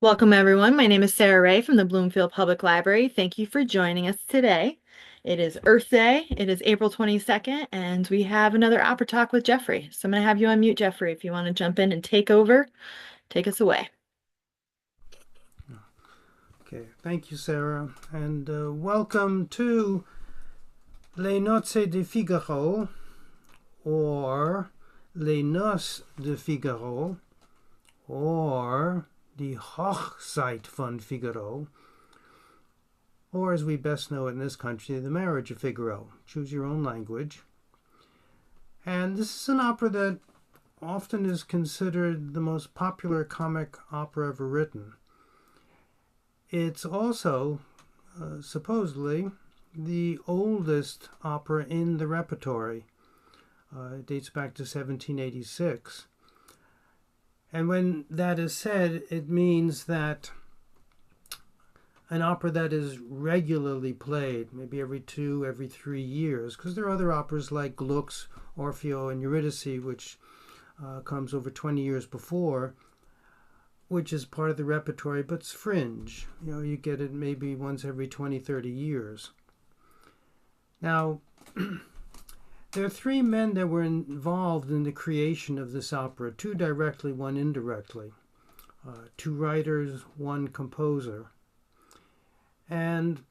Welcome, everyone. My name is Sarah Ray from the Bloomfield Public Library. Thank you for joining us today. It is Earth Day. It is April 22nd, and we have another opera talk with Jeffrey. So I'm going to have you unmute Jeffrey if you want to jump in and take over. Take us away. Okay, thank you, Sarah, and welcome to Les Nozze di Figaro, or Les Noces de Figaro, or Die Hochzeit von Figaro, or as we best know it in this country, The Marriage of Figaro. Choose your own language. And this is an opera that often is considered the most popular comic opera ever written. It's also, supposedly, the oldest opera in the repertory. It dates back to 1786. And when that is said, it means that an opera that is regularly played, maybe every 2, every 3 years, because there are other operas like Gluck's, Orfeo, and Eurydice, which comes over 20 years before, which is part of the repertory, but it's fringe. You get it maybe once every 20, 30 years. Now, there are 3 men that were involved in the creation of this opera, 2 directly, 1 indirectly. 2 writers, 1 composer. And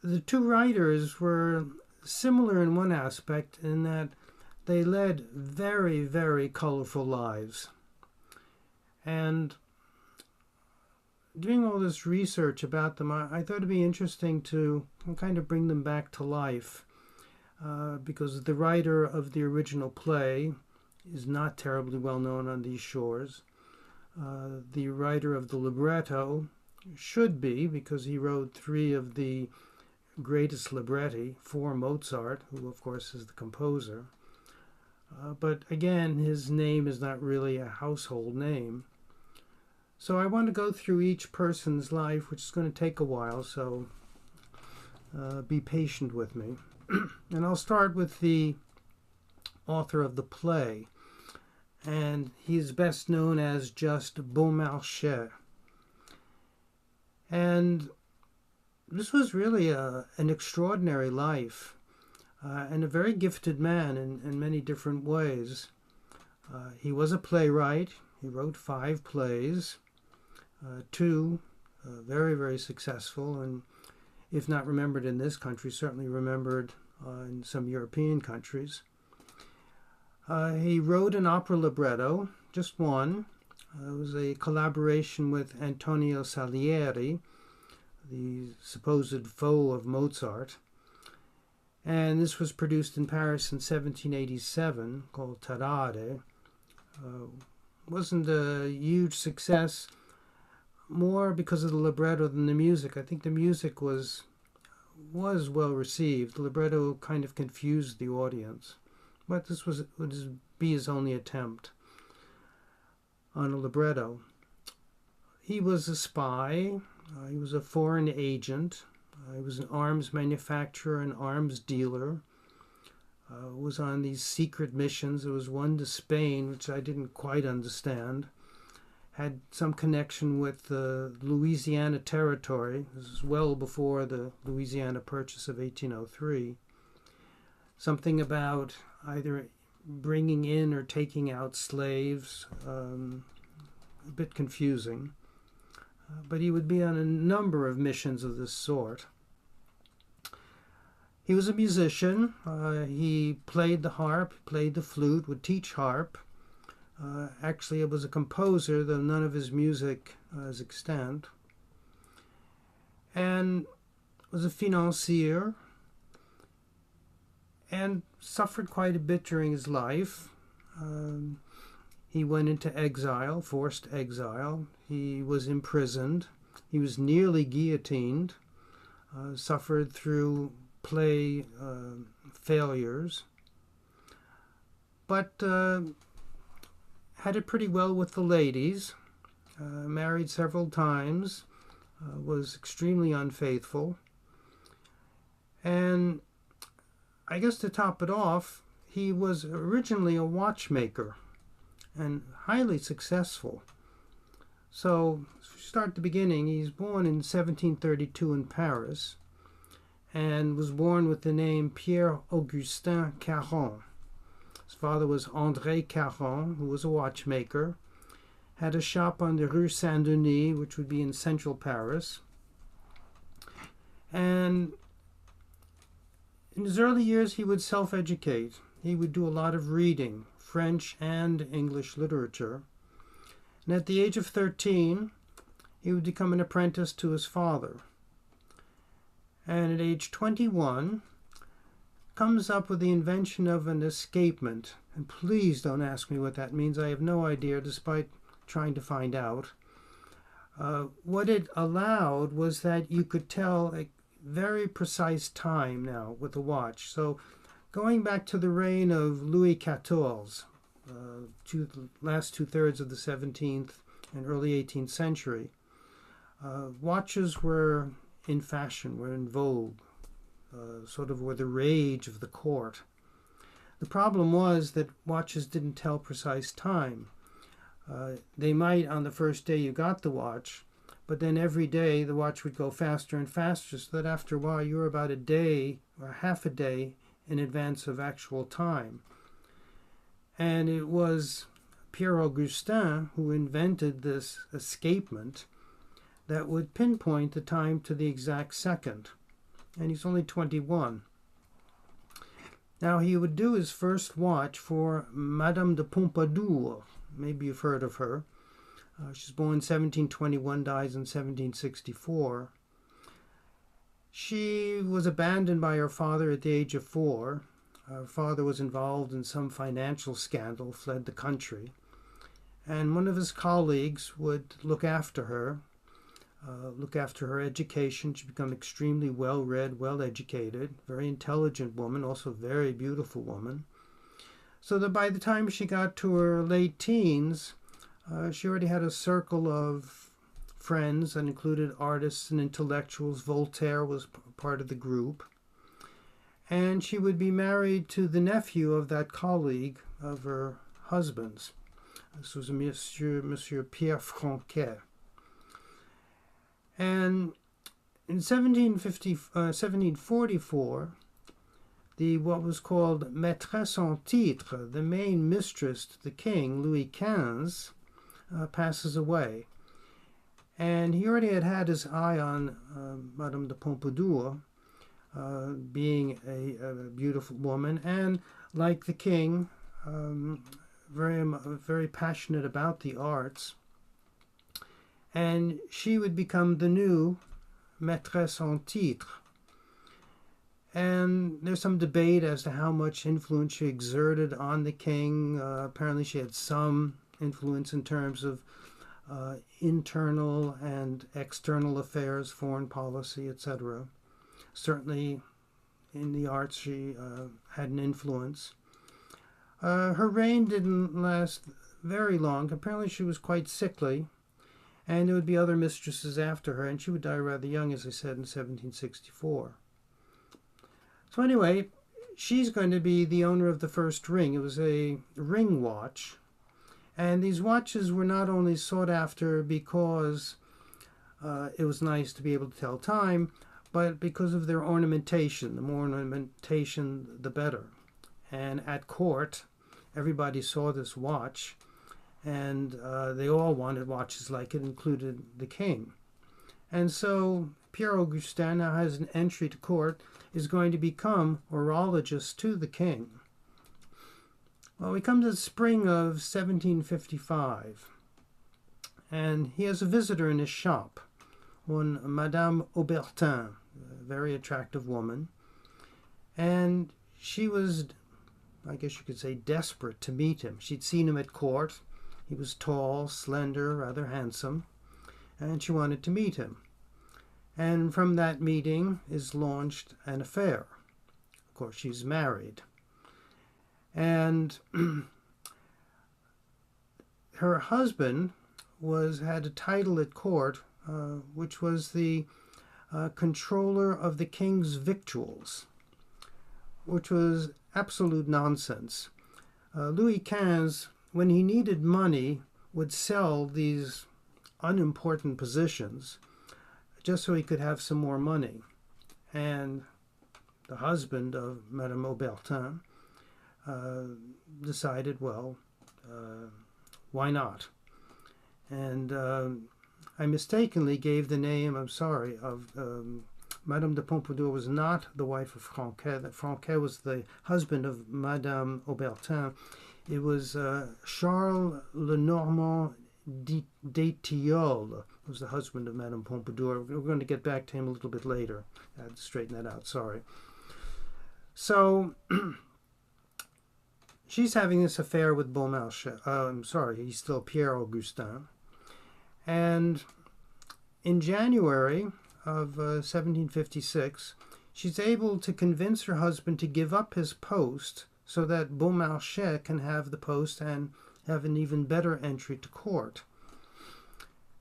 the 2 writers were similar in one aspect in that they led very, very colorful lives. And doing all this research about them, I thought it'd be interesting to kind of bring them back to life, because the writer of the original play is not terribly well known on these shores. The writer of the libretto should be, because he wrote 3 of the greatest libretti for Mozart, who of course is the composer. But again, his name is not really a household name. So I want to go through each person's life, which is going to take a while, so be patient with me. And I'll start with the author of the play, and he's best known as just Beaumarchais. And this was really an extraordinary life, and a very gifted man in many different ways. He was a playwright. He wrote 5 plays. 2 very, very successful, and if not remembered in this country, certainly remembered in some European countries. He wrote an opera libretto, just 1. It was a collaboration with Antonio Salieri, the supposed foe of Mozart. And this was produced in Paris in 1787, called Tarare. Wasn't a huge success, more because of the libretto than the music. I think the music was well received. The libretto kind of confused the audience. But this would be his only attempt on a libretto. He was a spy. He was a foreign agent. He was an arms manufacturer and arms dealer. Was on these secret missions. There was one to Spain, which I didn't quite understand. Had some connection with the Louisiana Territory. This is well before the Louisiana Purchase of 1803. Something about either bringing in or taking out slaves. A bit confusing. But he would be on a number of missions of this sort. He was a musician. He played the harp, played the flute, would teach harp. Actually, it was a composer, though none of his music is extant. And was a financier, and suffered quite a bit during his life. He went into exile, forced exile. He was imprisoned. He was nearly guillotined. Suffered through play failures. But had it pretty well with the ladies, married several times, was extremely unfaithful. And I guess to top it off, he was originally a watchmaker and highly successful. So, start at the beginning. He's born in 1732 in Paris and was born with the name Pierre Augustin Caron. His father was André Caron, who was a watchmaker, had a shop on the Rue Saint-Denis, which would be in central Paris. And in his early years, he would self-educate. He would do a lot of reading, French and English literature. And at the age of 13, he would become an apprentice to his father. And at age 21, comes up with the invention of an escapement. And please don't ask me what that means. I have no idea, despite trying to find out. What it allowed was that you could tell a very precise time now with a watch. So going back to the reign of Louis XIV, to the last two-thirds of the 17th and early 18th century, watches were in fashion, were in vogue, sort of were the rage of the court. The problem was that watches didn't tell precise time. They might on the first day you got the watch, but then every day the watch would go faster and faster, so that after a while you were about a day or half a day in advance of actual time. And it was Pierre Augustin who invented this escapement that would pinpoint the time to the exact second. And he's only 21. Now he would do his first watch for Madame de Pompadour. Maybe you've heard of her. She was born in 1721, dies in 1764. She was abandoned by her father at the age of 4. Her father was involved in some financial scandal, fled the country. And one of his colleagues would look after her education. She became extremely well-read, well-educated, very intelligent woman, also a very beautiful woman. So that by the time she got to her late teens, she already had a circle of friends that included artists and intellectuals. Voltaire was part of the group. And she would be married to the nephew of that colleague of her husband's. This was Monsieur Pierre Franquet. And in 1744, what was called maîtresse en titre, the main mistress to the king, Louis XV, passes away. And he already had his eye on Madame de Pompadour, being a beautiful woman, and like the king, very passionate about the arts. And she would become the new maîtresse en titre. And there's some debate as to how much influence she exerted on the king. Apparently she had some influence in terms of internal and external affairs, foreign policy, etc. Certainly in the arts she had an influence. Her reign didn't last very long. Apparently she was quite sickly, and there would be other mistresses after her, and she would die rather young, as I said, in 1764. So anyway, she's going to be the owner of the first ring. It was a ring watch, and these watches were not only sought after because it was nice to be able to tell time, but because of their ornamentation. The more ornamentation, the better. And at court, everybody saw this watch, and they all wanted watches like it, included the king. And so Pierre Augustin now has an entry to court, is going to become horologist to the king. Well, we come to the spring of 1755, and he has a visitor in his shop, one Madame Aubertin, a very attractive woman, and she was, I guess you could say, desperate to meet him. She'd seen him at court. He was tall, slender, rather handsome, and she wanted to meet him. And from that meeting is launched an affair. Of course, she's married. And her husband had a title at court, which was the controller of the king's victuals, which was absolute nonsense. Louis XV, when he needed money, would sell these unimportant positions just so he could have some more money. And the husband of Madame Aubertin decided, well, why not? And I mistakenly gave the name, I'm sorry, of Madame de Pompadour was not the wife of Francais. That Francais was the husband of Madame Aubertin. It was Charles Lenormand d'Étiolles was the husband of Madame Pompadour. We're going to get back to him a little bit later. I had to straighten that out, sorry. So she's having this affair with Beaumarchais. I'm sorry, he's still Pierre Augustin. And in January of 1756, she's able to convince her husband to give up his post so that Beaumarchais can have the post and have an even better entry to court.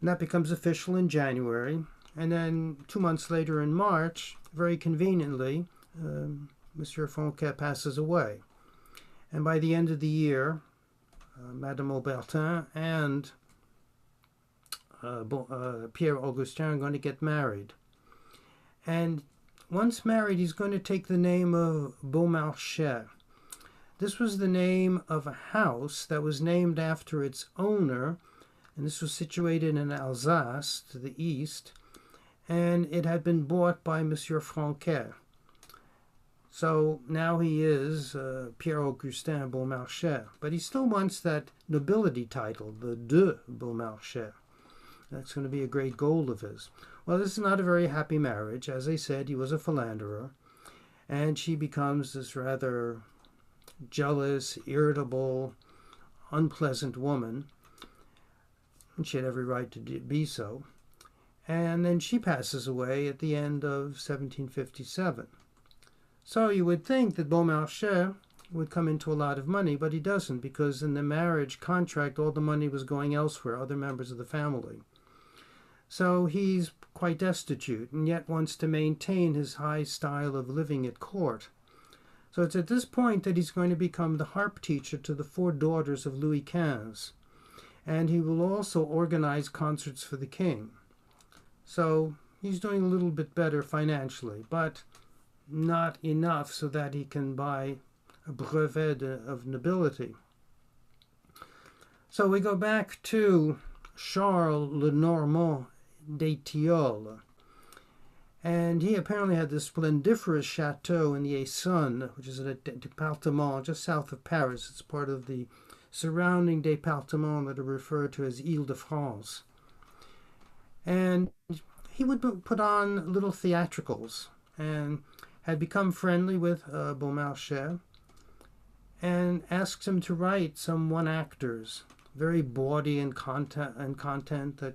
And that becomes official in January. And then 2 months later in March, very conveniently, Monsieur Francais passes away. And by the end of the year, Madame Aubertin and Pierre Augustin are going to get married. And once married, he's going to take the name of Beaumarchais. This was the name of a house that was named after its owner, and this was situated in Alsace to the east, and it had been bought by Monsieur Francais. So now he is Pierre Augustin Beaumarchais, but he still wants that nobility title, the de Beaumarchais. That's going to be a great goal of his. Well, this is not a very happy marriage. As I said, he was a philanderer, and she becomes this rather jealous, irritable, unpleasant woman, and she had every right to be so. And then she passes away at the end of 1757. So you would think that Beaumarchais would come into a lot of money, but he doesn't, because in the marriage contract all the money was going elsewhere, other members of the family. So he's quite destitute, and yet wants to maintain his high style of living at court. So it's at this point that he's going to become the harp teacher to the 4 daughters of Louis XV. And he will also organize concerts for the king. So he's doing a little bit better financially, but not enough so that he can buy a brevet of nobility. So we go back to Charles Lenormand d'Étiolles. And he apparently had this splendiferous chateau in the Essonne, which is a département just south of Paris. It's part of the surrounding départements that are referred to as Île-de-France. And he would put on little theatricals and had become friendly with Beaumarchais and asked him to write some one-actors, very bawdy in content that,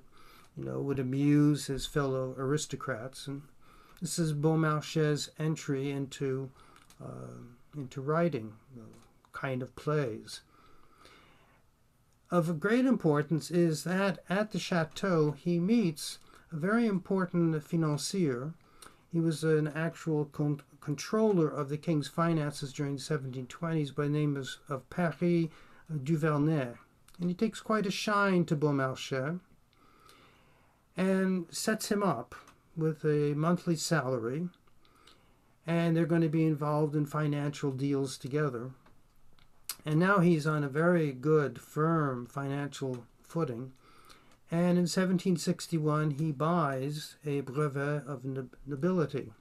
would amuse his fellow aristocrats. And this is Beaumarchais' entry into writing kind of plays. Of great importance is that at the chateau he meets a very important financier. He was an actual controller of the king's finances during the 1720s by the name of Paris Duvernay. And he takes quite a shine to Beaumarchais and sets him up with a monthly salary, and they're going to be involved in financial deals together. And now he's on a very good, firm financial footing. And in 1761, he buys a brevet of nobility.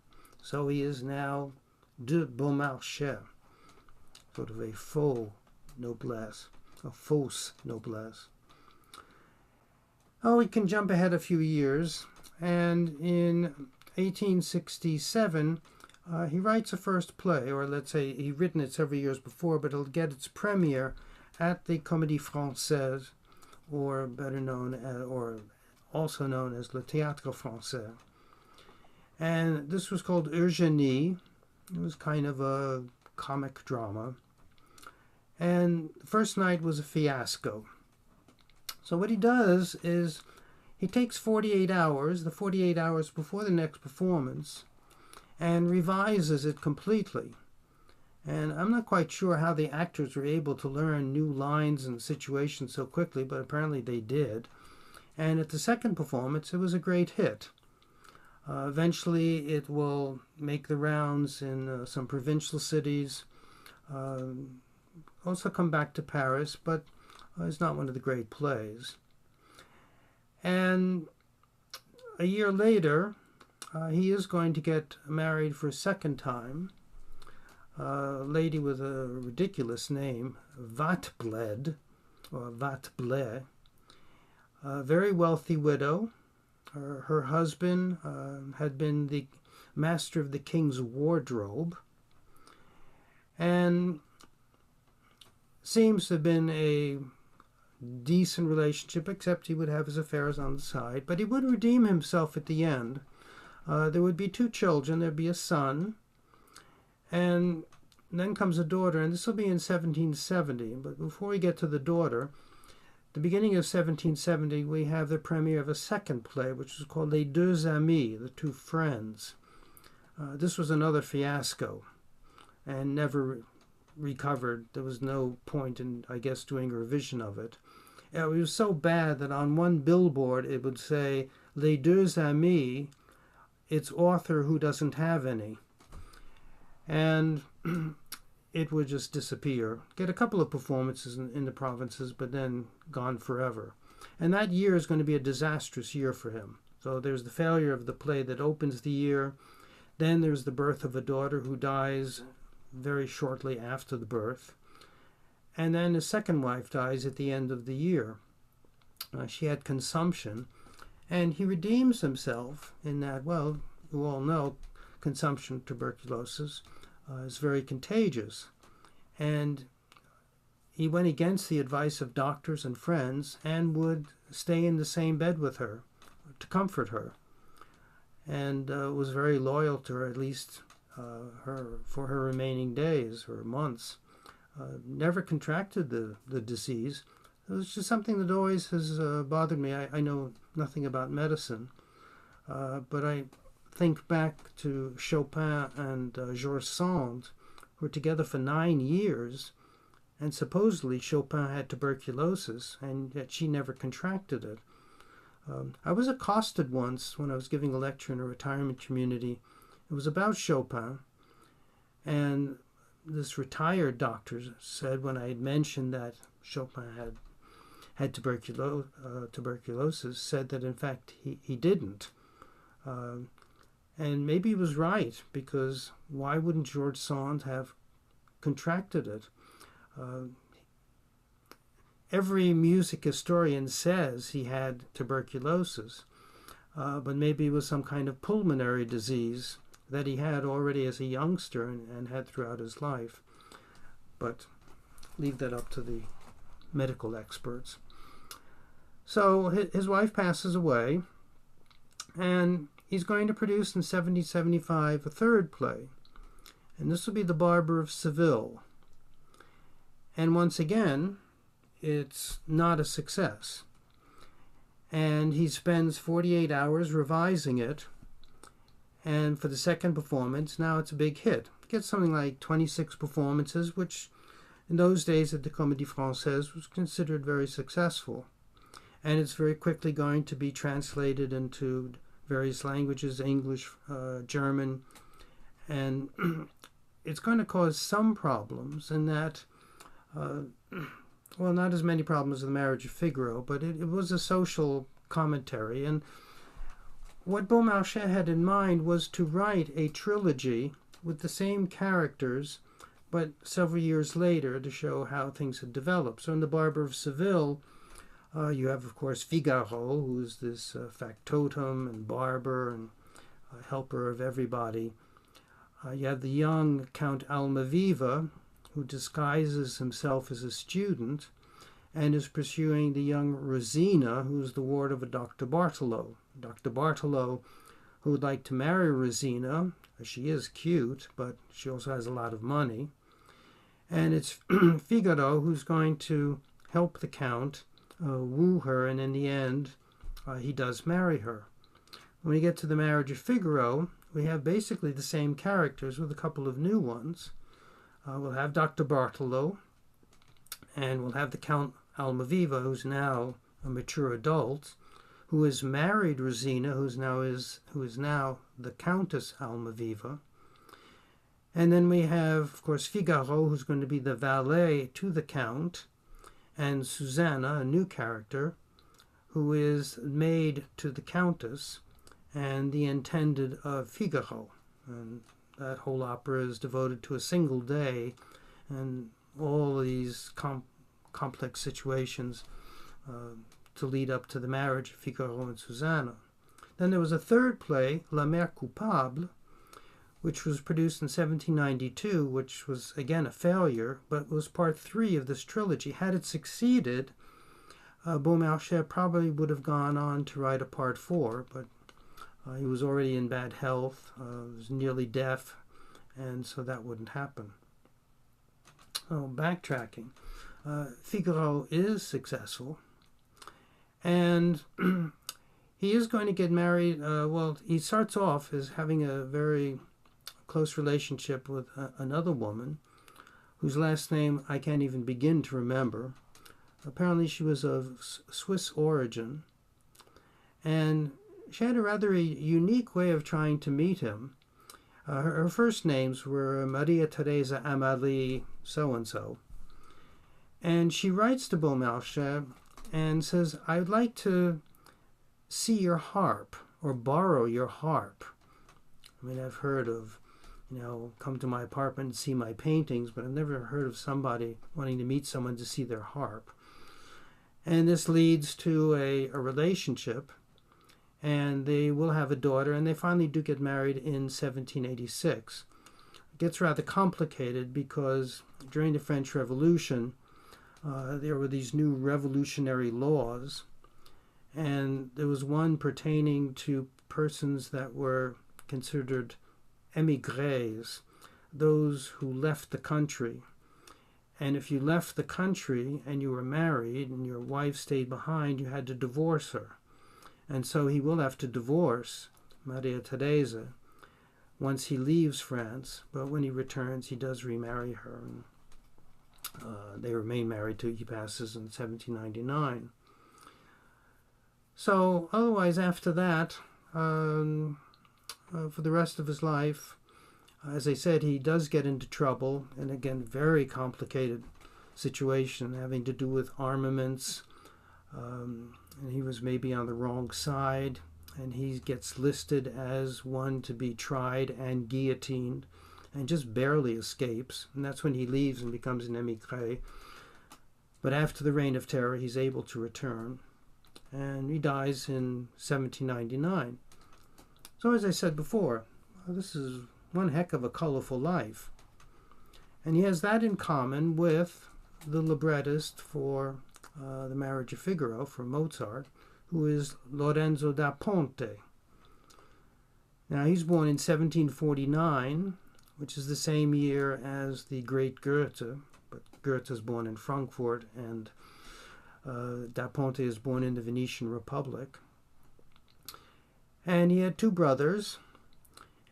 So he is now de Beaumarchais, sort of a faux noblesse, a fausse noblesse. Oh, we can jump ahead a few years. And in 1867, he writes a first play, or let's say he'd written it several years before, but it'll get its premiere at the Comédie Française, or better known as, or also known as Le Théâtre Français. And this was called Eugénie. It was kind of a comic drama. And the first night was a fiasco. So what he does is he takes 48 hours, the 48 hours before the next performance, and revises it completely. And I'm not quite sure how the actors were able to learn new lines and situations so quickly, but apparently they did. And at the second performance, it was a great hit. Eventually, it will make the rounds in some provincial cities, also come back to Paris, but it's not one of the great plays. And a year later, he is going to get married for a second time. A lady with a ridiculous name, Vatbled, or Vatble, a very wealthy widow. Her husband had been the master of the king's wardrobe, and seems to have been a decent relationship, except he would have his affairs on the side. But he would redeem himself at the end. There would be 2 children. There'd be a son, and then comes a daughter, and this will be in 1770. But before we get to the daughter, the beginning of 1770, we have the premiere of a second play, which was called Les Deux Amis, the 2 friends. This was another fiasco, and never recovered. There was no point in, I guess, doing a revision of it. It was so bad that on one billboard it would say, Les Deux Amis, its author who doesn't have any. And it would just disappear. Get a couple of performances in the provinces, but then gone forever. And that year is going to be a disastrous year for him. So there's the failure of the play that opens the year. Then there's the birth of a daughter who dies very shortly after the birth. And then his second wife dies at the end of the year. She had consumption. And he redeems himself in that, well, you all know consumption, tuberculosis, is very contagious. And he went against the advice of doctors and friends and would stay in the same bed with her to comfort her. And was very loyal to her, at least for her remaining days or months. Never contracted the disease. It was just something that always has bothered me. I know nothing about medicine, but I think back to Chopin and Georges Sand, who were together for 9 years, and supposedly Chopin had tuberculosis, and yet she never contracted it. I was accosted once when I was giving a lecture in a retirement community. It was about Chopin, and this retired doctor said, when I had mentioned that Chopin had tuberculosis, said that in fact he didn't. And maybe he was right, because why wouldn't Georges Sand have contracted it? Every music historian says he had tuberculosis, but maybe it was some kind of pulmonary disease that he had already as a youngster and had throughout his life. But leave that up to the medical experts. So his wife passes away, and he's going to produce in 1775 a third play, and this will be The Barber of Seville. And once again, it's not a success. And he spends 48 hours revising it, and for the second performance, now it's a big hit. It gets something like 26 performances, which in those days at the Comédie Française was considered very successful. And it's very quickly going to be translated into various languages, English, German, and it's going to cause some problems in that, well, not as many problems as The Marriage of Figaro, but it was a social commentary. And what Beaumarchais had in mind was to write a trilogy with the same characters, but several years later to show how things had developed. So in The Barber of Seville, you have, of course, Figaro, who's this factotum and barber and helper of everybody. You have the young Count Almaviva, who disguises himself as a student and is pursuing the young Rosina, who's the ward of a Dr. Bartolo. Dr. Bartolo, who would like to marry Rosina. She is cute, but she also has a lot of money. And it's Figaro who's going to help the Count woo her, and in the end, he does marry her. When we get to The Marriage of Figaro, we have basically the same characters with a couple of new ones. We'll have Dr. Bartolo, and we'll have the Count Almaviva, who's now a mature adult. who has married Rosina, who is now the Countess Almaviva. And then we have, of course, Figaro, who's going to be the valet to the Count, and Susanna, a new character, who is maid to the Countess and the intended of Figaro. And that whole opera is devoted to a single day and all these complex situations to lead up to the marriage of Figaro and Susanna. Then there was a third play, La Mère Coupable, which was produced in 1792, which was again a failure, but was part 3 of this trilogy. Had it succeeded, Beaumarchais probably would have gone on to write a part 4, but he was already in bad health, was nearly deaf, and so that wouldn't happen. Oh, backtracking. Figaro is successful, and he is going to get married. Well, he starts off as having a very close relationship with another woman whose last name I can't even begin to remember. Apparently she was of Swiss origin, and she had a rather unique way of trying to meet him. Her first names were Maria Teresa Amalie so-and-so, and she writes to Beaumarchais and says, "I'd like to see your harp or borrow your harp." I mean, I've heard of, come to my apartment and see my paintings, but I've never heard of somebody wanting to meet someone to see their harp. And this leads to a relationship, and they will have a daughter, and they finally do get married in 1786. It gets rather complicated because during the French Revolution, there were these new revolutionary laws, and there was one pertaining to persons that were considered émigrés, those who left the country. And if you left the country and you were married and your wife stayed behind, you had to divorce her. And so he will have to divorce Maria Teresa once he leaves France, but when he returns, he does remarry her. And, they remain married till he passes in 1799. So otherwise, after that, for the rest of his life, as I said, he does get into trouble, and again, very complicated situation having to do with armaments, and he was maybe on the wrong side, and he gets listed as one to be tried and guillotined, and just barely escapes, and that's when he leaves and becomes an émigré. But after the Reign of Terror, he's able to return, and he dies in 1799. So as I said before, this is one heck of a colorful life. And he has that in common with the librettist for The Marriage of Figaro, for Mozart, who is Lorenzo da Ponte. Now, he's born in 1749, which is the same year as the great Goethe, but Goethe is born in Frankfurt, and da Ponte is born in the Venetian Republic. And he had 2 brothers,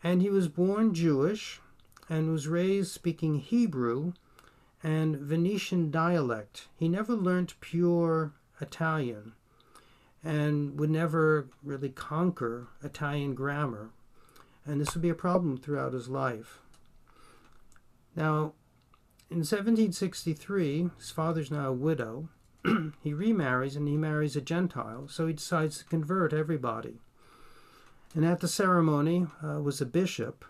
and he was born Jewish and was raised speaking Hebrew and Venetian dialect. He never learned pure Italian and would never really conquer Italian grammar, and this would be a problem throughout his life. Now, in 1763, his father's now a widow. He remarries, and he marries a Gentile, so he decides to convert everybody. And at the ceremony was a bishop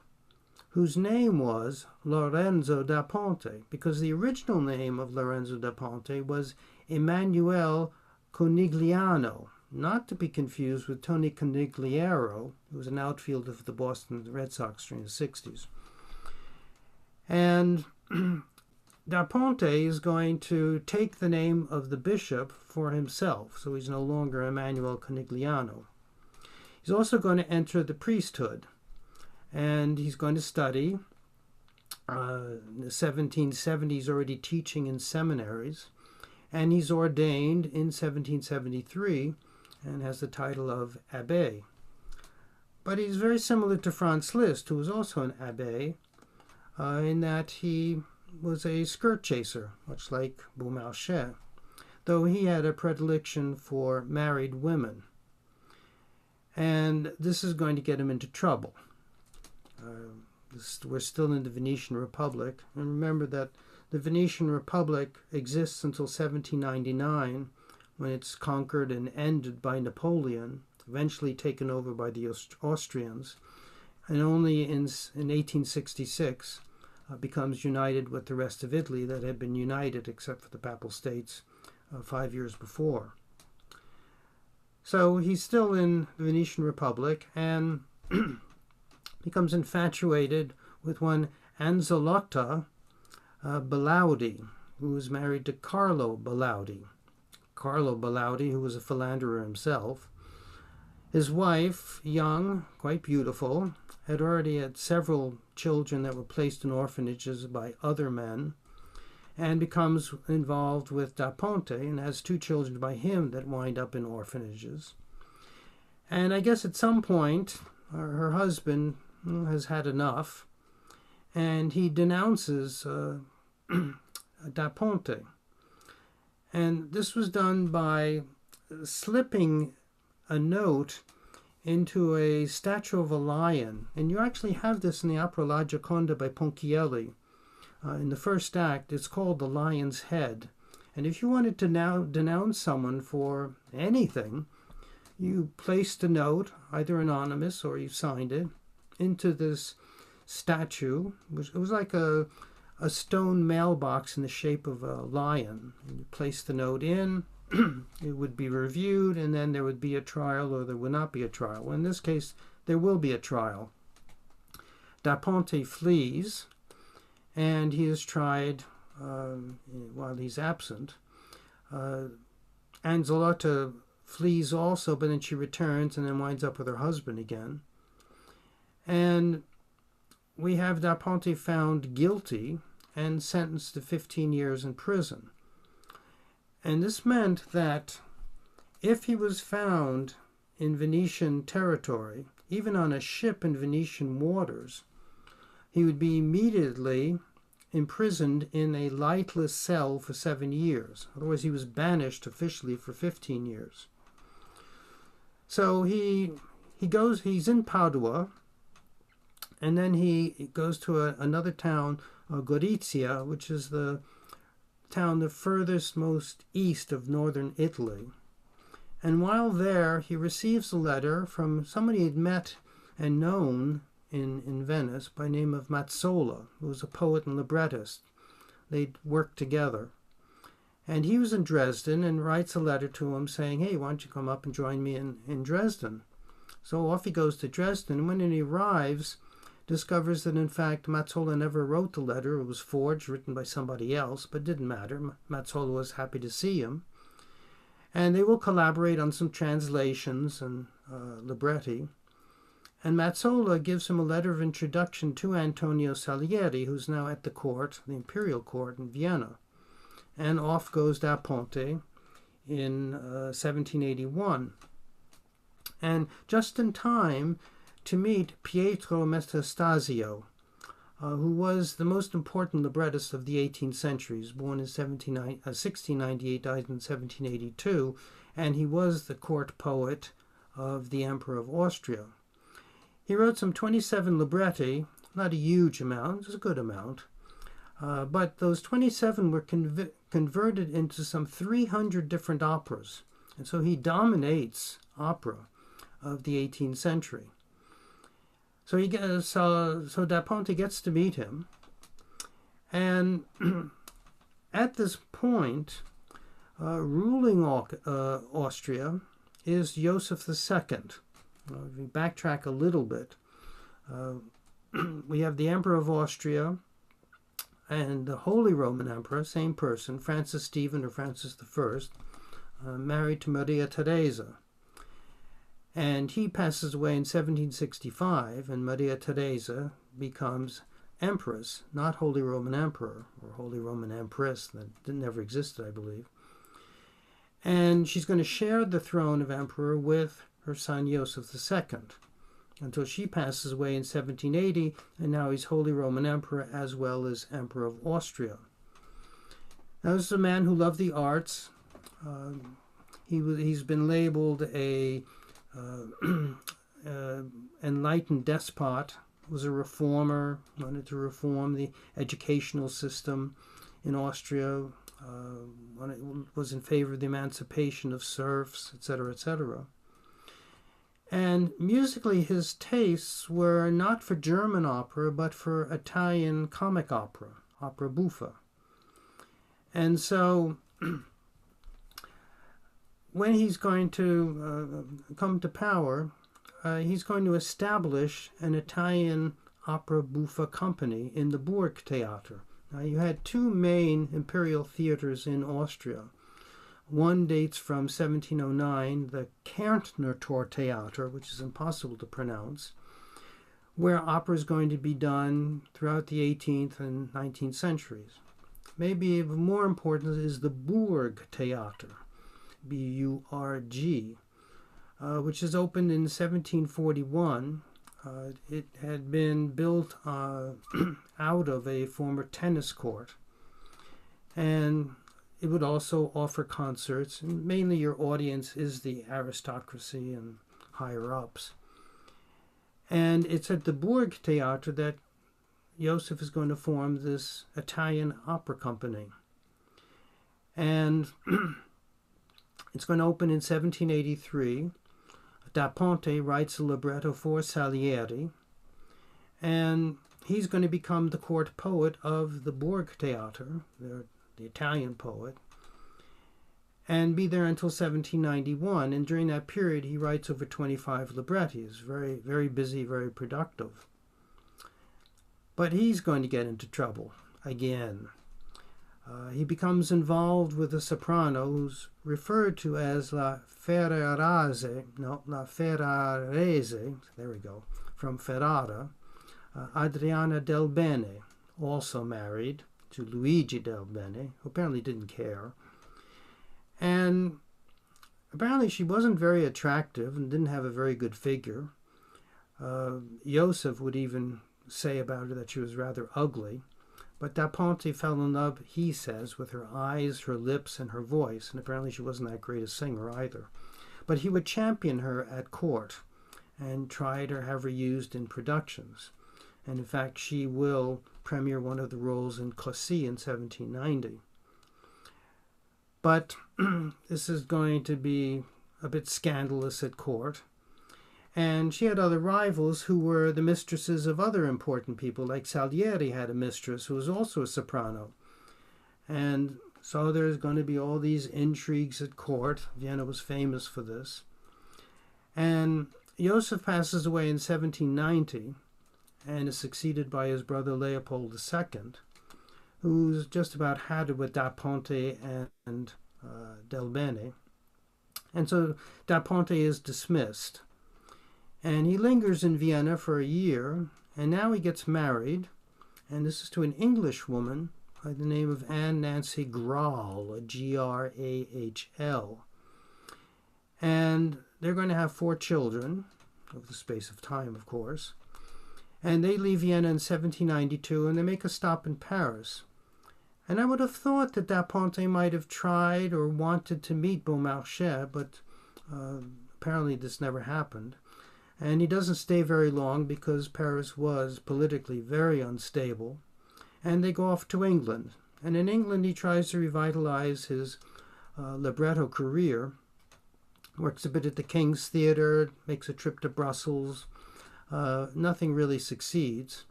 whose name was Lorenzo da Ponte, because the original name of Lorenzo da Ponte was Emanuele Conigliano, not to be confused with Tony Conigliaro, who was an outfielder for the Boston Red Sox during the 60s. And da Ponte is going to take the name of the bishop for himself, so he's no longer Emanuele Conigliano. He's also going to enter the priesthood, and he's going to study. In the 1770s, already teaching in seminaries, and he's ordained in 1773 and has the title of abbé. But he's very similar to Franz Liszt, who was also an abbé, in that he was a skirt chaser, much like Beaumarchais, though he had a predilection for married women. and this is going to get him into trouble. We're still in the Venetian Republic, and remember that the Venetian Republic exists until 1799, when it's conquered and ended by Napoleon, eventually taken over by the Austrians, and only in 1866 becomes united with the rest of Italy that had been united except for the Papal States 5 years before. So he's still in the Venetian Republic and becomes infatuated with one Anzalotta Balaudi, who was married to Carlo Balaudi. Carlo Balaudi, who was a philanderer himself. His wife, young, quite beautiful, had already had several children that were placed in orphanages by other men, and becomes involved with Da Ponte and has 2 children by him that wind up in orphanages. And I guess at some point, her husband has had enough, and he denounces Da Ponte. And this was done by slipping a note into a statue of a lion. And you actually have this in the opera La Gioconda by Ponchielli. In the first act, it's called The Lion's Head. And if you wanted to now denounce someone for anything, you placed a note, either anonymous or you signed it, into this statue. It was like a stone mailbox in the shape of a lion. And you place the note in, it would be reviewed, and then there would be a trial or there would not be a trial. Well, in this case, there will be a trial. Da Ponte flees, and he is tried while he's absent. Anzalotta flees also, but then she returns and then winds up with her husband again. And we have Da Ponte found guilty and sentenced to 15 years in prison. And this meant that if he was found in Venetian territory, even on a ship in Venetian waters, he would be immediately imprisoned in a lightless cell for 7 years. Otherwise, he was banished officially for 15 years. So he's in Padua, and then he goes to another town, Gorizia, which is the town the furthest most east of northern Italy. And while there, he receives a letter from somebody he'd met and known in Venice by name of Mazzola, who was a poet and librettist. They'd worked together. And he was in Dresden and writes a letter to him saying, hey, why don't you come up and join me in Dresden? So off he goes to Dresden, and when he arrives, discovers that in fact Mazzola never wrote the letter. It was forged, written by somebody else, but it didn't matter. Mazzola was happy to see him. And they will collaborate on some translations and libretti. And Mazzola gives him a letter of introduction to Antonio Salieri, who's now at the court, the imperial court in Vienna. And off goes Da Ponte in 1781. And just in time to meet Pietro Metastasio, who was the most important librettist of the 18th century. He was born in 1698, died in 1782, and he was the court poet of the Emperor of Austria. He wrote some 27 libretti, not a huge amount, it was a good amount, but those 27 were converted into some 300 different operas, and so he dominates opera of the 18th century. So Da Ponte gets to meet him, and at this point, ruling Austria is Joseph II. If we backtrack a little bit, we have the Emperor of Austria and the Holy Roman Emperor, same person, Francis Stephen or Francis I, married to Maria Theresa. And he passes away in 1765, and Maria Theresa becomes Empress, not Holy Roman Emperor, or Holy Roman Empress, that never existed, I believe. And she's going to share the throne of Emperor with her son Joseph II, until she passes away in 1780, and now he's Holy Roman Emperor as well as Emperor of Austria. Now, this is a man who loved the arts. He's been labeled a enlightened despot, was a reformer, wanted to reform the educational system in Austria, was in favor of the emancipation of serfs, etc., etc. And musically, his tastes were not for German opera, but for Italian comic opera, opera buffa. And so, when he's going to come to power, he's going to establish an Italian opera buffa company in the Burg Theater. Now, you had two main imperial theaters in Austria. One dates from 1709, the Kärntnertor Theater, which is impossible to pronounce, where opera is going to be done throughout the 18th and 19th centuries. Maybe even more important is the Burg Theater, B-U-R-G, which is opened in 1741. It had been built out of a former tennis court, and it would also offer concerts, and mainly your audience is the aristocracy and higher-ups. And it's at the Burg Theater that Joseph is going to form this Italian opera company. And it's going to open in 1783. Da Ponte writes a libretto for Salieri, and he's going to become the court poet of the Burg Theater, the Italian poet, and be there until 1791. And during that period, he writes over 25 librettis. Very, very busy, very productive. But he's going to get into trouble again. He becomes involved with a soprano who's referred to as La Ferrarese, there we go, from Ferrara, Adriana Del Bene, also married to Luigi Del Bene, who apparently didn't care. And apparently she wasn't very attractive and didn't have a very good figure. Joseph would even say about her that she was rather ugly. But Da Ponte fell in love, he says, with her eyes, her lips, and her voice, and apparently she wasn't that great a singer either. But he would champion her at court and try to have her used in productions. And in fact, she will premiere one of the roles in Così in 1790. But this is going to be a bit scandalous at court. And she had other rivals who were the mistresses of other important people, like Salieri had a mistress who was also a soprano. And so there's going to be all these intrigues at court. Vienna was famous for this. And Joseph passes away in 1790 and is succeeded by his brother Leopold II, who's just about had it with Da Ponte and Del Bene. And so Da Ponte is dismissed. And he lingers in Vienna for a year, and now he gets married, and this is to an English woman by the name of Anne Nancy Grahl, G-R-A-H-L. And they're going to have 4 children, over the space of time, of course. And they leave Vienna in 1792, and they make a stop in Paris. And I would have thought that Da Ponte might have tried or wanted to meet Beaumarchais, but apparently this never happened. And he doesn't stay very long because Paris was politically very unstable. And they go off to England. And in England he tries to revitalize his libretto career. Works a bit at the King's Theatre, makes a trip to Brussels. Nothing really succeeds.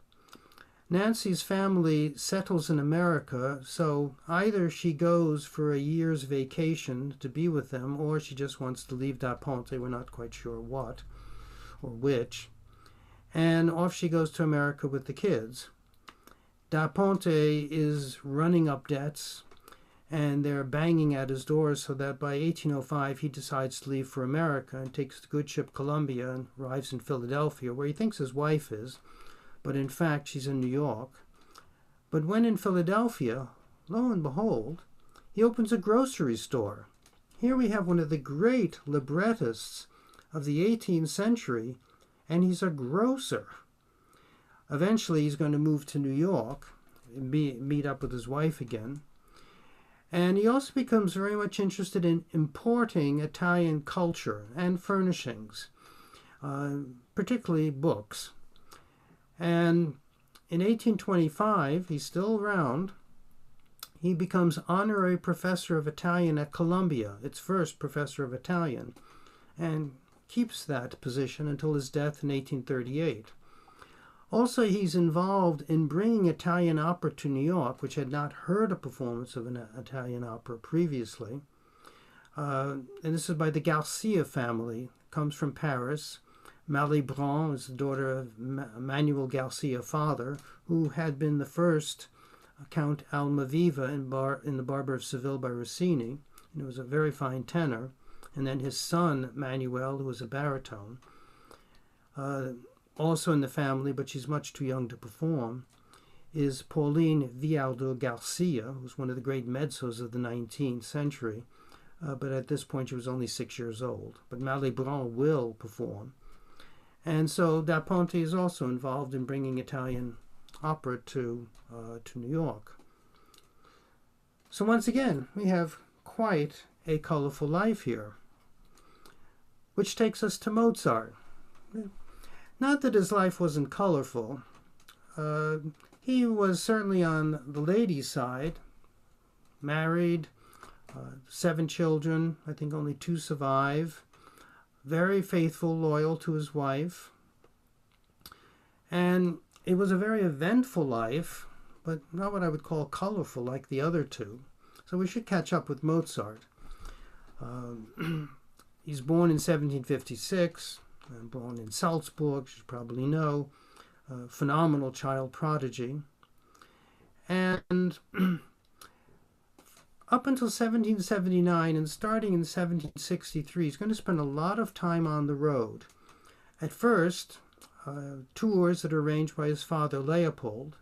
Nancy's family settles in America, so either she goes for a year's vacation to be with them, or she just wants to leave Da Ponte, we're not quite sure what or which, and off she goes to America with the kids. Da Ponte is running up debts, and they're banging at his doors, so that by 1805 he decides to leave for America and takes the good ship Columbia and arrives in Philadelphia, where he thinks his wife is, but in fact she's in New York. But when in Philadelphia, lo and behold, he opens a grocery store. Here we have one of the great librettists of the 18th century, and he's a grocer. Eventually he's going to move to New York and meet up with his wife again. And he also becomes very much interested in importing Italian culture and furnishings. particularly books. And in 1825, he's still around, he becomes honorary professor of Italian at Columbia, its first professor of Italian, and keeps that position until his death in 1838. Also, he's involved in bringing Italian opera to New York, which had not heard a performance of an Italian opera previously. And this is by the Garcia family, comes from Paris. Malibran is the daughter of Manuel Garcia, father, who had been the first Count Almaviva in The Barber of Seville by Rossini, and he was a very fine tenor. And then his son, Manuel, who was a baritone, also in the family, but she's much too young to perform, is Pauline Vialdo Garcia, who was one of the great mezzos of the 19th century, but at this point she was only 6 years old. But Malibran will perform. And so Da Ponte is also involved in bringing Italian opera to New York. So once again, we have quite a colorful life here, which takes us to Mozart. Not that his life wasn't colorful. He was certainly on the ladies' side, married, 7 children, I think only 2 survive, very faithful, loyal to his wife. And it was a very eventful life, but not what I would call colorful like the other two. So we should catch up with Mozart. He's born in 1756, born in Salzburg, as you probably know, phenomenal child prodigy. And up until 1779 and starting in 1763, he's going to spend a lot of time on the road. At first, tours that are arranged by his father Leopold,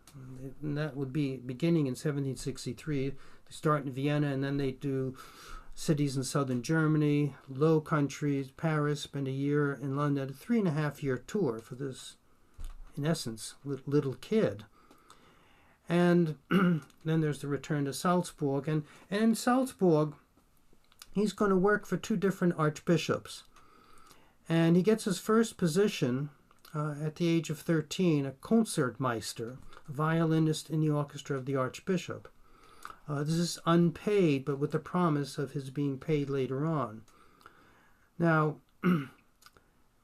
and that would be beginning in 1763. They start in Vienna and then they do cities in southern Germany, Low Countries, Paris, spend a year in London, a 3.5-year tour for this, in essence, little kid. And then there's the return to Salzburg. And in Salzburg, he's going to work for 2 different archbishops. And he gets his first position at the age of 13, a Concertmeister, a violinist in the orchestra of the archbishop. This is unpaid, but with the promise of his being paid later on. Now,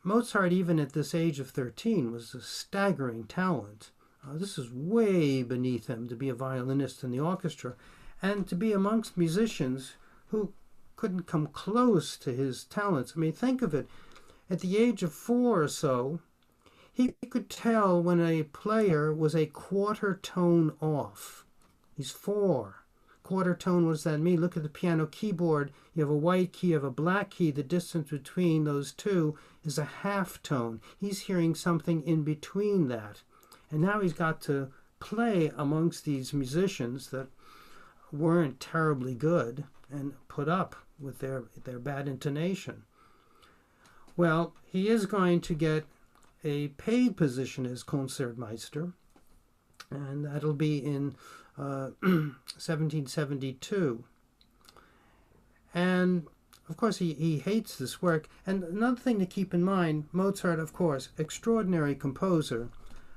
Mozart, even at this age of 13, was a staggering talent. This is way beneath him to be a violinist in the orchestra and to be amongst musicians who couldn't come close to his talents. I mean, think of it. At the age of 4 or so, he could tell when a player was a quarter tone off. He's 4. Quarter tone, what does that mean? Look at the piano keyboard. You have a white key, you have a black key. The distance between those two is a half tone. He's hearing something in between that. And now he's got to play amongst these musicians that weren't terribly good and put up with their bad intonation. Well, he is going to get a paid position as Concertmeister, and that'll be in 1772. And of course he hates this work. And another thing to keep in mind, Mozart, of course, extraordinary composer,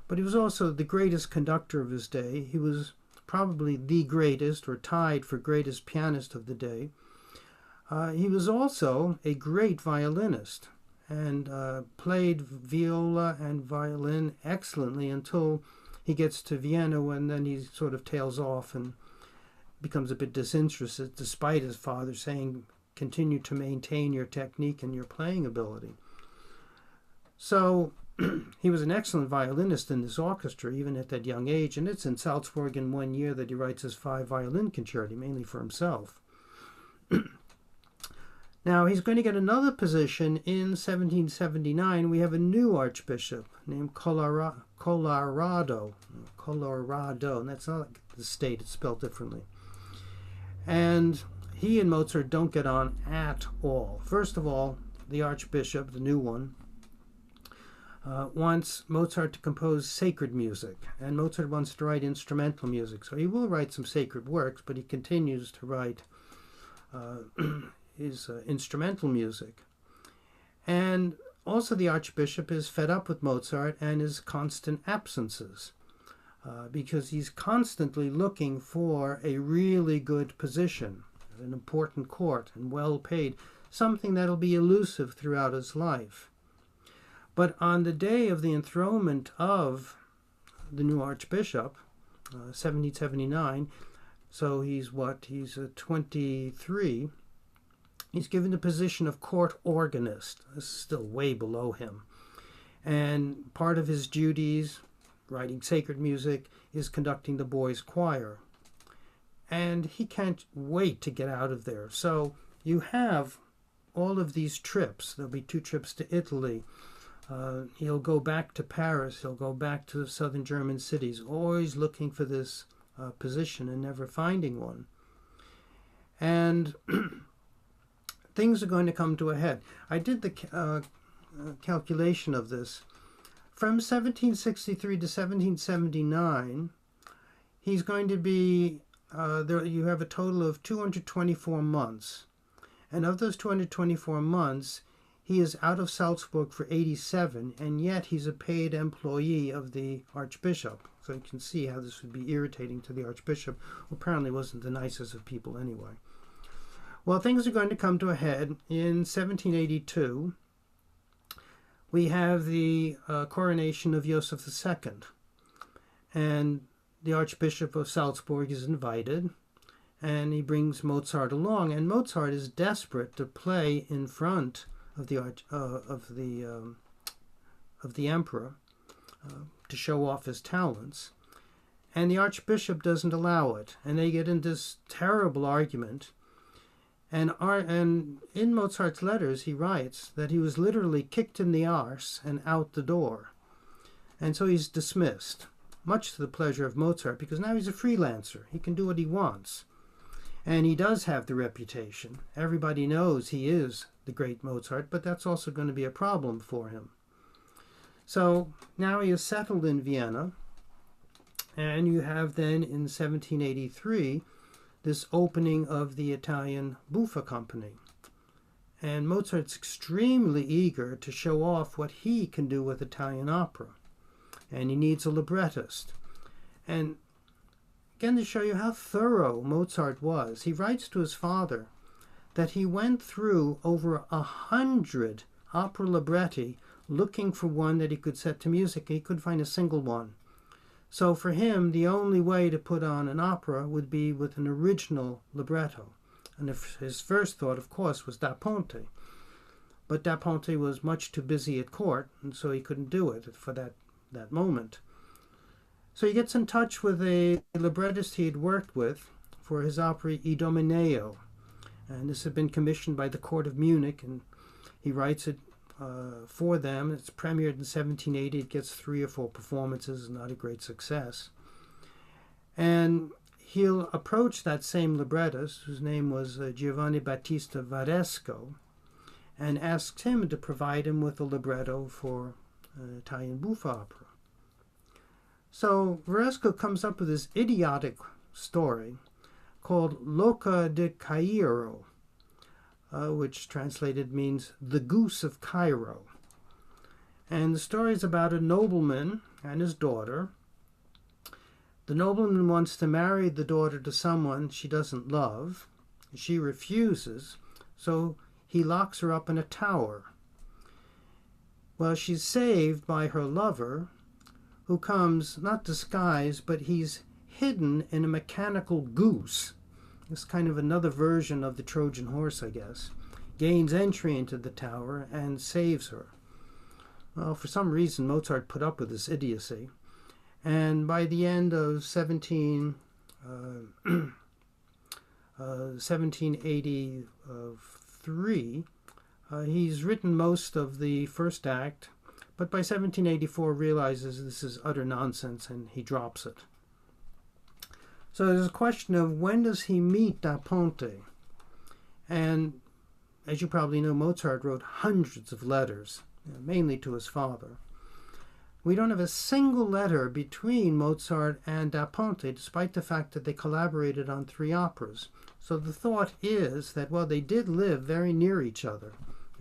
but he was also the greatest conductor of his day. He was probably the greatest, or tied for greatest pianist of the day. He was also a great violinist and played viola and violin excellently until he gets to Vienna, and then he sort of tails off and becomes a bit disinterested, despite his father saying, continue to maintain your technique and your playing ability. So he was an excellent violinist in this orchestra, even at that young age, and it's in Salzburg in 1 year that he writes his 5 violin concerti, mainly for himself. Now, he's going to get another position in 1779. We have a new archbishop named Colorado, and that's not like the state, it's spelled differently. And he and Mozart don't get on at all. First of all, the archbishop, the new one, wants Mozart to compose sacred music, and Mozart wants to write instrumental music. So he will write some sacred works, but he continues to write his instrumental music. And also the Archbishop is fed up with Mozart and his constant absences because he's constantly looking for a really good position, an important court, and well paid, something that'll be elusive throughout his life. But on the day of the enthronement of the new Archbishop, 1779, so he's 23, he's given the position of court organist. This is still way below him. And part of his duties, writing sacred music, is conducting the boys' choir. And he can't wait to get out of there. So you have all of these trips. There'll be 2 trips to Italy. He'll go back to Paris. He'll go back to southern German cities, always looking for this position and never finding one. And things are going to come to a head. I did the calculation of this. From 1763 to 1779, he's going to be, there. You have a total of 224 months. And of those 224 months, he is out of Salzburg for 87, and yet he's a paid employee of the Archbishop. So you can see how this would be irritating to the Archbishop, who apparently wasn't the nicest of people anyway. Well, things are going to come to a head. In 1782, we have the coronation of Joseph II, and the Archbishop of Salzburg is invited, and he brings Mozart along, and Mozart is desperate to play in front of the emperor to show off his talents, and the Archbishop doesn't allow it, and they get into this terrible argument. And in Mozart's letters, he writes that he was literally kicked in the arse and out the door, and so he's dismissed, much to the pleasure of Mozart, because now he's a freelancer. He can do what he wants. And he does have the reputation. Everybody knows he is the great Mozart, but that's also going to be a problem for him. So now he is settled in Vienna, and you have then in 1783 this opening of the Italian Buffa Company. And Mozart's extremely eager to show off what he can do with Italian opera. And he needs a librettist. And again, to show you how thorough Mozart was, he writes to his father that he went through over 100 opera libretti looking for one that he could set to music. He couldn't find a single one. So for him, the only way to put on an opera would be with an original libretto. And his first thought, of course, was Da Ponte. But Da Ponte was much too busy at court, and so he couldn't do it for that moment. So he gets in touch with a librettist he had worked with for his opera Idomeneo. And this had been commissioned by the court of Munich, and he writes it for them. It's premiered in 1780. It gets 3 or 4 performances, not a great success. And he'll approach that same librettist, whose name was Giovanni Battista Varesco, and asks him to provide him with a libretto for an Italian buffa opera. So Varesco comes up with this idiotic story called L'Oca di Cairo, which translated means the goose of Cairo. And the story is about a nobleman and his daughter. The nobleman wants to marry the daughter to someone she doesn't love. She refuses, so he locks her up in a tower. Well, she's saved by her lover, who comes, not disguised, but he's hidden in a mechanical goose. It's kind of another version of the Trojan horse, I guess. Gains entry into the tower and saves her. Well, for some reason, Mozart put up with this idiocy. And by the end of 1783, he's written most of the first act, but by 1784 realizes this is utter nonsense and he drops it. So there's a question of when does he meet Da Ponte? And as you probably know, Mozart wrote hundreds of letters, mainly to his father. We don't have a single letter between Mozart and Da Ponte, despite the fact that they collaborated on 3 operas. So the thought is that, well, they did live very near each other,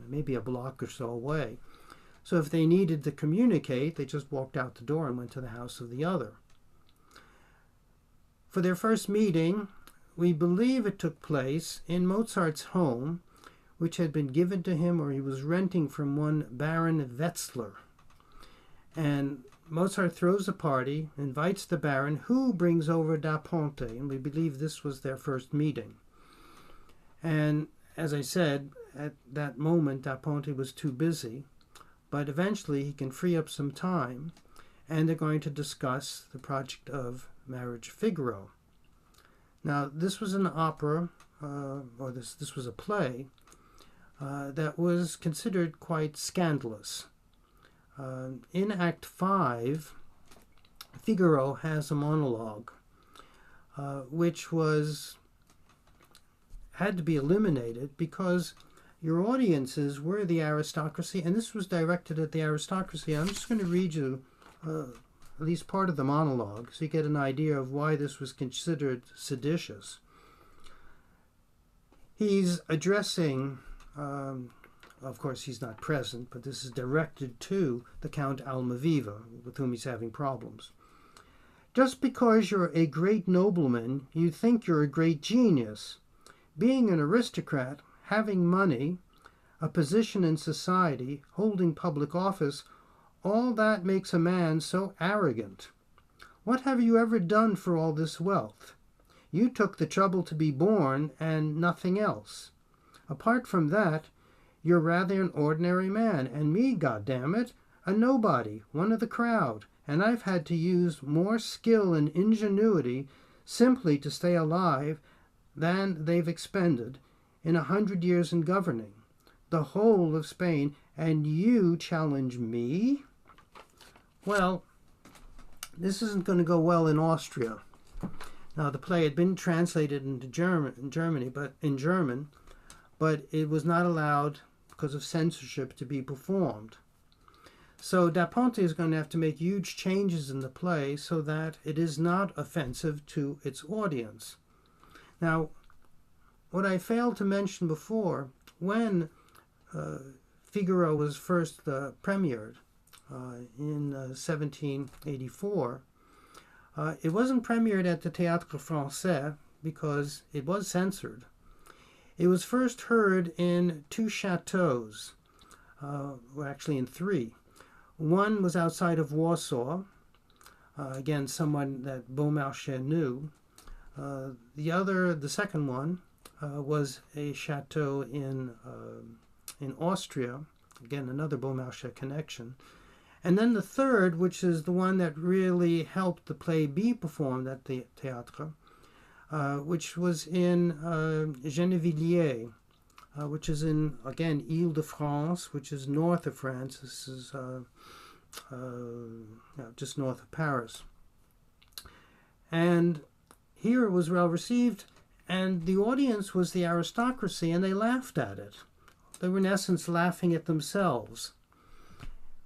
maybe a block or so away. So if they needed to communicate, they just walked out the door and went to the house of the other. For their first meeting, we believe it took place in Mozart's home, which had been given to him or he was renting from one Baron Wetzler. And Mozart throws a party, invites the Baron, who brings over Da Ponte, and we believe this was their first meeting. And as I said, at that moment, Da Ponte was too busy, but eventually he can free up some time, and they're going to discuss the project of Marriage Figaro. Now, this was an opera, or this was a play, that was considered quite scandalous. In Act 5, Figaro has a monologue, which had to be eliminated because your audiences were the aristocracy, and this was directed at the aristocracy. I'm just going to read you at least part of the monologue so you get an idea of why this was considered seditious. He's addressing, of course he's not present, but this is directed to the Count Almaviva, with whom he's having problems. Just because you're a great nobleman, you think you're a great genius. Being an aristocrat, having money, a position in society, holding public office, all that makes a man so arrogant. What have you ever done for all this wealth? You took the trouble to be born and nothing else. Apart from that, you're rather an ordinary man, and me, goddammit, a nobody, one of the crowd, and I've had to use more skill and ingenuity simply to stay alive than they've expended in 100 years in governing the whole of Spain, and you challenge me? Well, this isn't going to go well in Austria. Now, the play had been translated into German, but it was not allowed because of censorship to be performed. So Da Ponte is going to have to make huge changes in the play so that it is not offensive to its audience. Now, what I failed to mention before, when Figaro was first premiered in 1784, it wasn't premiered at the Théâtre Français because it was censored. It was first heard in two chateaux, or actually in three. One was outside of Warsaw, again, someone that Beaumarchais knew. The second one, was a chateau in Austria, again, another Beaumarchais connection. And then the third, which is the one that really helped the play be performed at the Théâtre, which was in Gennevilliers, which is in, again, Ile-de-France, which is north of France. This is just north of Paris. And here it was well received, and the audience was the aristocracy, and they laughed at it. They were in essence laughing at themselves,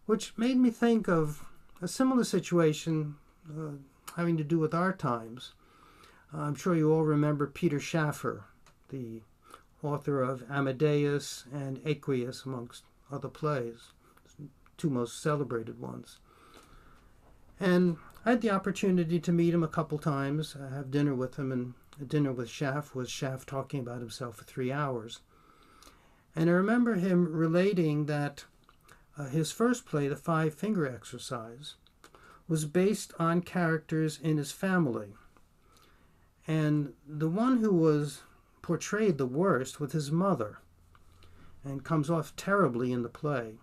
which made me think of a similar situation having to do with our times. I'm sure you all remember Peter Schaffer, the author of Amadeus and Equius, amongst other plays, two most celebrated ones. And I had the opportunity to meet him a couple times, have dinner with him, and a dinner with Schaff was Schaff talking about himself for 3 hours. And I remember him relating that his first play, The Five-Finger Exercise, was based on characters in his family. And the one who was portrayed the worst was his mother, and comes off terribly in the play.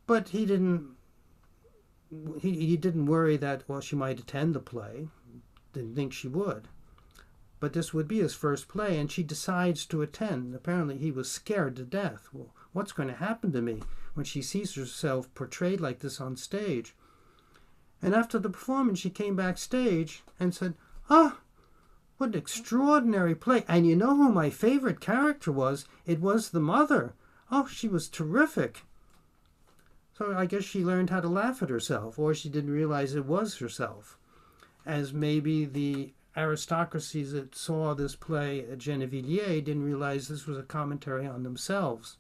But he didn't worry that, well, she might attend the play. Didn't think she would. But this would be his first play, and she decides to attend. Apparently he was scared to death. Well, what's going to happen to me when she sees herself portrayed like this on stage? And after the performance, she came backstage and said, "Ah, what an extraordinary play. And you know who my favorite character was? It was the mother. Oh, she was terrific." So I guess she learned how to laugh at herself, or she didn't realize it was herself, as maybe the aristocracies that saw this play at Gennevilliers didn't realize this was a commentary on themselves.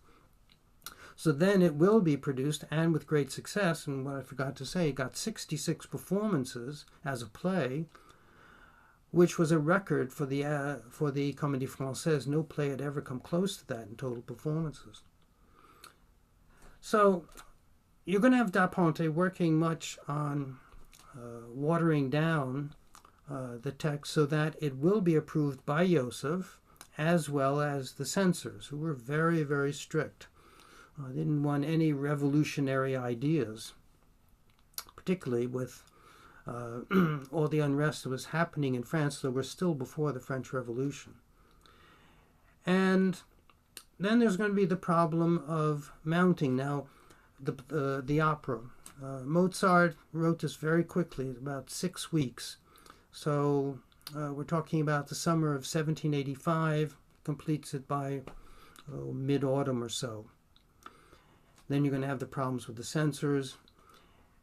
So then it will be produced, and with great success. And what I forgot to say, it got 66 performances as a play, which was a record for the Comédie Française. No play had ever come close to that in total performances. So you're going to have Da Ponte working much on watering down the text so that it will be approved by Joseph, as well as the censors, who were very, very strict. They didn't want any revolutionary ideas, particularly with all the unrest that was happening in France, that were still before the French Revolution. And then there's going to be the problem of mounting. Now, the opera. Mozart wrote this very quickly, about 6 weeks. So we're talking about the summer of 1785, completes it by mid-autumn or so. Then you're going to have the problems with the censors.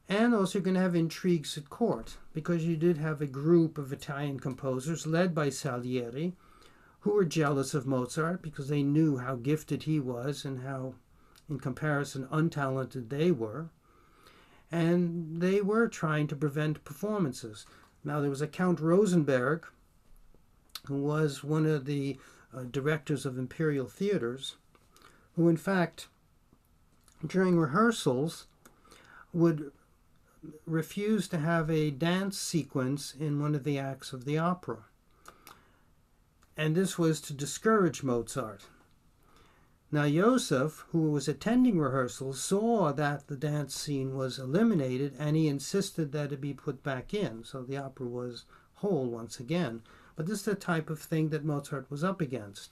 And also you're going to have intrigues at court, because you did have a group of Italian composers led by Salieri, who were jealous of Mozart because they knew how gifted he was and how, in comparison, untalented they were. And they were trying to prevent performances. Now, there was a Count Rosenberg, who was one of the directors of imperial theaters, who, in fact, during rehearsals, would refuse to have a dance sequence in one of the acts of the opera. And this was to discourage Mozart. Now, Joseph, who was attending rehearsals, saw that the dance scene was eliminated, and he insisted that it be put back in. So the opera was whole once again. But this is the type of thing that Mozart was up against.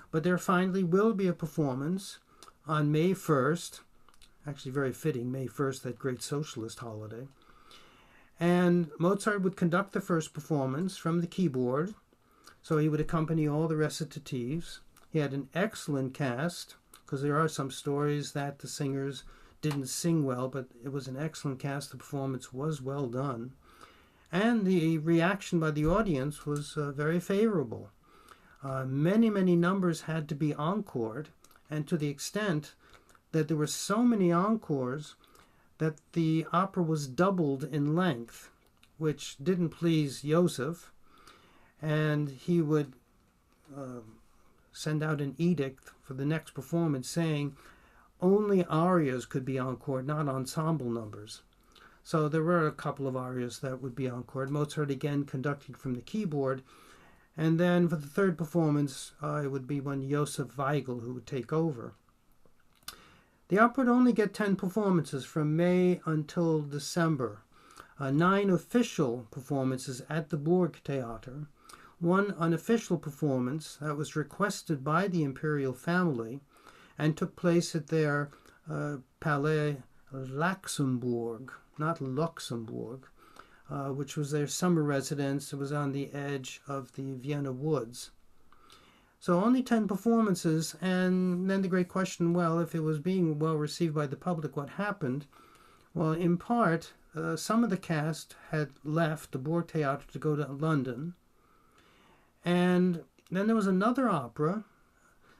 But there finally will be a performance on May 1st, actually very fitting, May 1st, that great socialist holiday. And Mozart would conduct the first performance from the keyboard, so he would accompany all the recitatives. He had an excellent cast, because there are some stories that the singers didn't sing well, but it was an excellent cast. The performance was well done. And the reaction by the audience was very favorable. Many, many numbers had to be encored, and to the extent that there were so many encores that the opera was doubled in length, which didn't please Joseph, and he would send out an edict for the next performance saying only arias could be encored, not ensemble numbers. So there were a couple of arias that would be encored. Mozart again conducting from the keyboard, and then for the third performance it would be one Joseph Weigel who would take over. The opera would only get 10 performances from May until December. 9 official performances at the Burg Theater, 1 unofficial performance that was requested by the imperial family and took place at their Palais Luxembourg, not Luxembourg, which was their summer residence. It was on the edge of the Vienna woods. So only 10 performances, and then the great question, well, if it was being well received by the public, what happened? Well, in part, some of the cast had left the Burg Theater to go to London. And then there was another opera.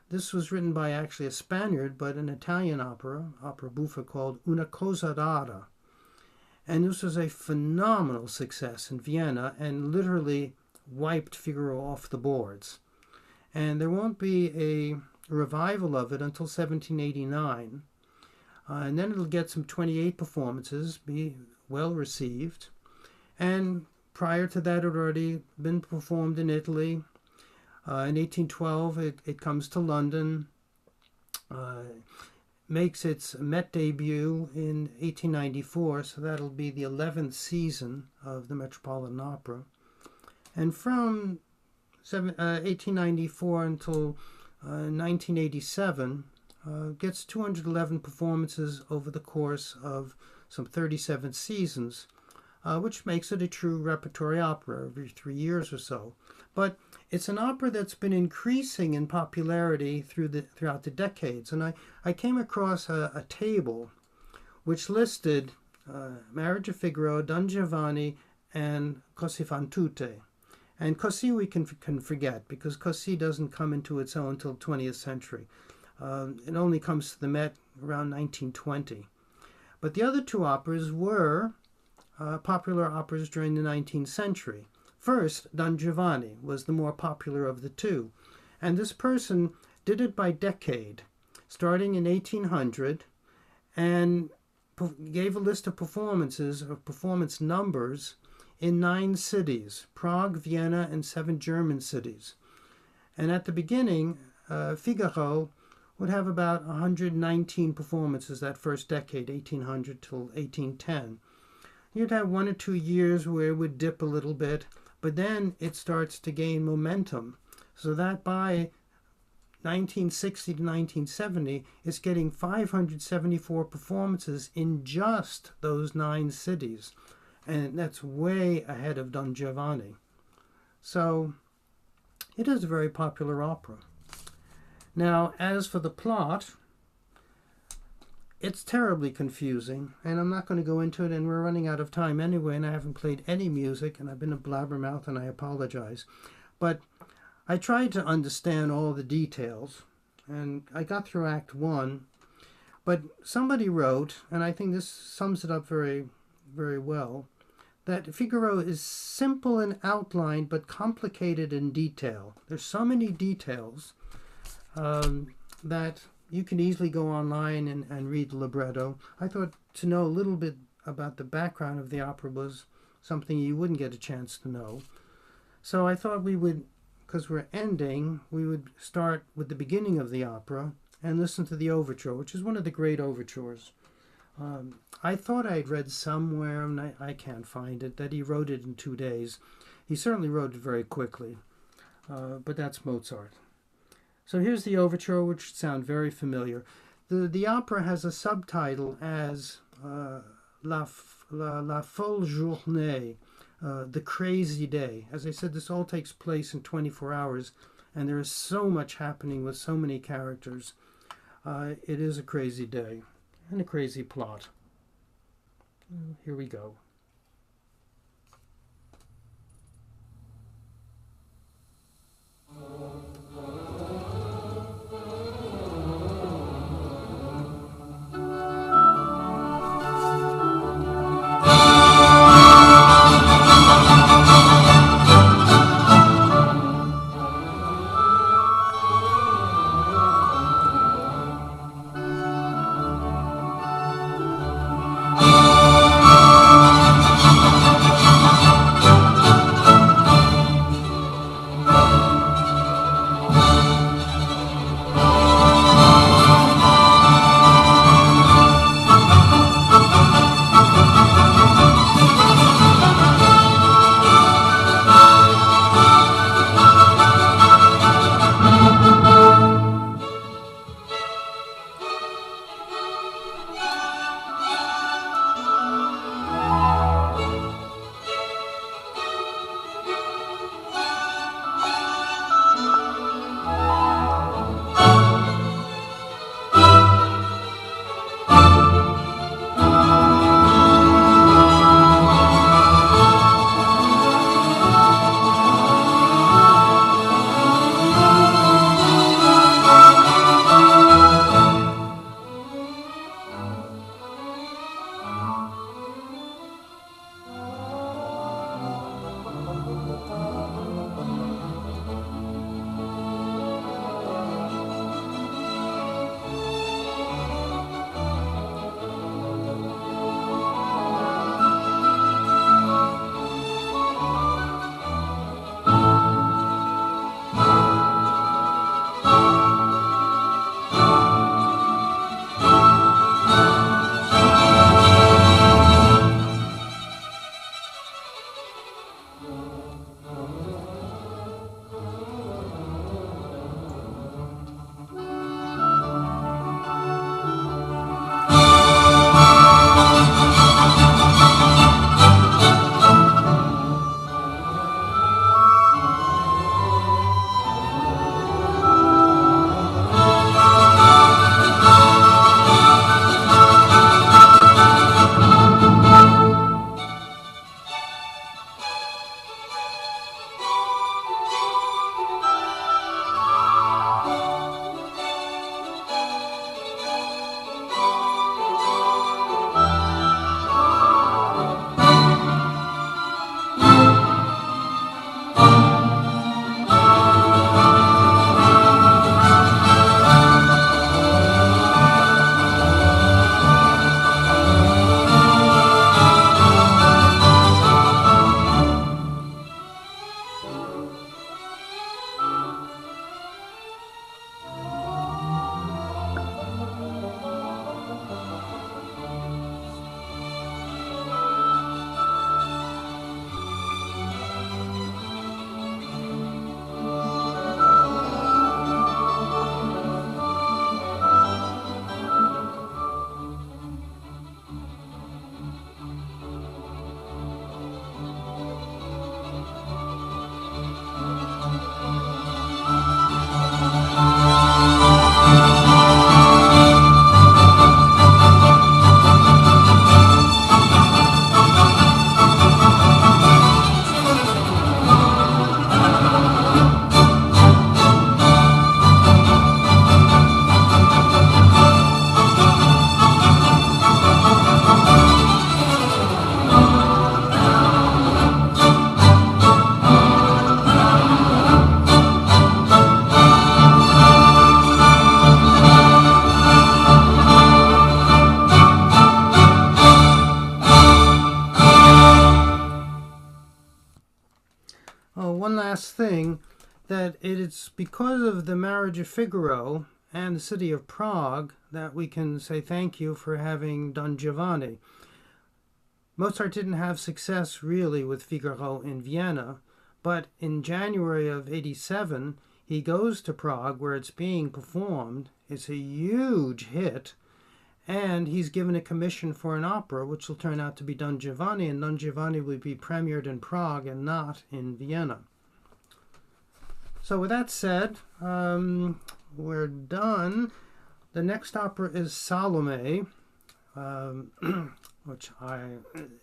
This was written by actually a Spaniard, but an Italian opera buffa called Una Cosa Rara. And this was a phenomenal success in Vienna and literally wiped Figaro off the boards. And there won't be a revival of it until 1789. And then it'll get some 28 performances, be well received. And prior to that, it had already been performed in Italy. In 1812, it comes to London, makes its Met debut in 1894, so that'll be the 11th season of the Metropolitan Opera. And from 1894 until 1987, gets 211 performances over the course of some 37 seasons, which makes it a true repertory opera every 3 years or so. But it's an opera that's been increasing in popularity throughout the decades. And I came across a table which listed Marriage of Figaro, Don Giovanni, and Così fan tutte. And Così we can forget, because Così doesn't come into its own until the 20th century. It only comes to the Met around 1920. But the other two operas were popular operas during the 19th century. First, Don Giovanni was the more popular of the two, and this person did it by decade, starting in 1800, and gave a list of performances, or performance numbers, in 9 cities, Prague, Vienna, and 7 German cities. And at the beginning, Figaro would have about 119 performances that first decade, 1800 till 1810. You'd have 1 or 2 years where it would dip a little bit, but then it starts to gain momentum, so that by 1960 to 1970, it's getting 574 performances in just those 9 cities, and that's way ahead of Don Giovanni. So it is a very popular opera. Now, as for the plot, it's terribly confusing, and I'm not going to go into it, and we're running out of time anyway, and I haven't played any music, and I've been a blabbermouth, and I apologize. But I tried to understand all the details, and I got through Act 1, but somebody wrote, and I think this sums it up very, very well, that Figaro is simple in outline, but complicated in detail. There's so many details that you can easily go online and read the libretto. I thought to know a little bit about the background of the opera was something you wouldn't get a chance to know. So I thought we would, because we're ending, we would start with the beginning of the opera and listen to the overture, which is one of the great overtures. I thought I'd read somewhere, and I can't find it, that he wrote it in 2 days. He certainly wrote it very quickly, but that's Mozart. So here's the overture, which sounds very familiar. The opera has a subtitle as La Folle Journée, the crazy day. As I said, this all takes place in 24 hours, and there is so much happening with so many characters. It is a crazy day and a crazy plot. Here we go. last thing, that it's because of the Marriage of Figaro and the city of Prague that we can say thank you for having Don Giovanni. Mozart didn't have success really with Figaro in Vienna, but in January of '87, he goes to Prague where it's being performed. It's a huge hit, and he's given a commission for an opera, which will turn out to be Don Giovanni, and Don Giovanni will be premiered in Prague and not in Vienna. So with that said, we're done. The next opera is Salome, which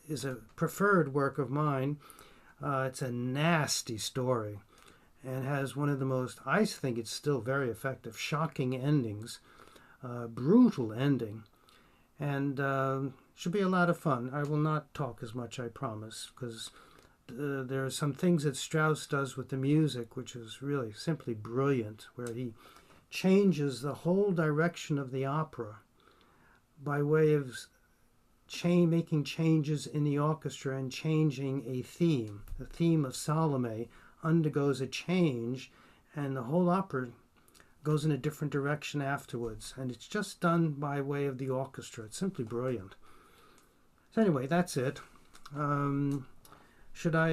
is a preferred work of mine. It's a nasty story and has one of the most, I think it's still very effective, shocking endings, brutal ending, and should be a lot of fun. I will not talk as much, I promise, because there are some things that Strauss does with the music which is really simply brilliant, where he changes the whole direction of the opera by way of making changes in the orchestra and changing a theme. The theme of Salome undergoes a change, and the whole opera goes in a different direction afterwards, and it's just done by way of the orchestra. It's simply brilliant. So anyway, that's it. Should I